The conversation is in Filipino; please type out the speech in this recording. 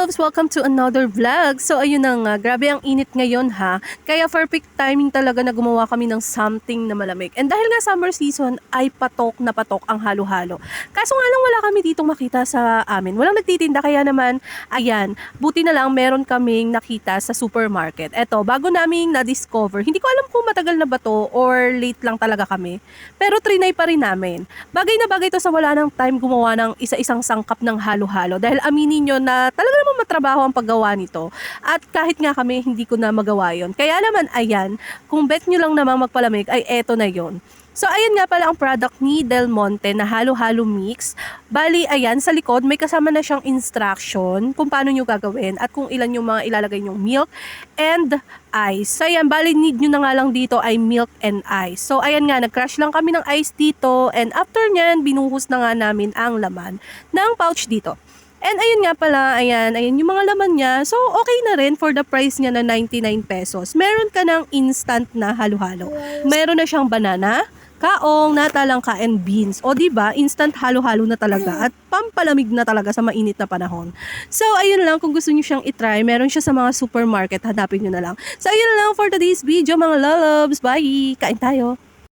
loves! Welcome to another vlog. So ayun na nga, grabe ang init ngayon ha. Kaya perfect timing talaga na gumawa kami ng something na malamig. And dahil nga summer season ay patok na patok ang halo-halo. Kaso nga lang wala kami ditong makita sa amin. Walang nagtitinda kaya naman, ayan, buti na lang meron kaming nakita sa supermarket. Eto, bago naming na-discover, hindi ko alam kung matagal na ba to or late lang talaga kami. Pero trinay pa rin namin. Bagay na bagay to sa wala ng time gumawa ng isa-isang sangkap ng halo-halo. Dahil aminin nyo na talaga naman matrabaho ang paggawa nito. At kahit nga kami, hindi ko na magawa yon. Kaya naman, ayan, kung bet nyo lang namang magpalamig, ay eto na yon. So, ayan nga pala ang product ni Del Monte na halo-halo mix. Bali, ayan, sa likod, may kasama na siyang instruction kung paano nyo gagawin at kung ilan yung mga ilalagay nyong milk and ice. So, ayan, bali, need nyo na nga lang dito ay milk and ice. So, ayan nga, nag-crush lang kami ng ice dito and after nyan, binuhos na nga namin ang laman ng pouch dito. And ayun nga pala, ayan yung mga laman niya. So, okay na rin for the price niya na 99 pesos. Meron ka ng instant na halo-halo. Meron na siyang banana, kaong, natalangka, and beans. O diba, instant halo-halo na talaga at pampalamig na talaga sa mainit na panahon. So, ayun lang, kung gusto niyo siyang itry, meron siya sa mga supermarket, hanapin niyo na lang. So, ayun lang for today's video, mga loves. Bye! Kain tayo!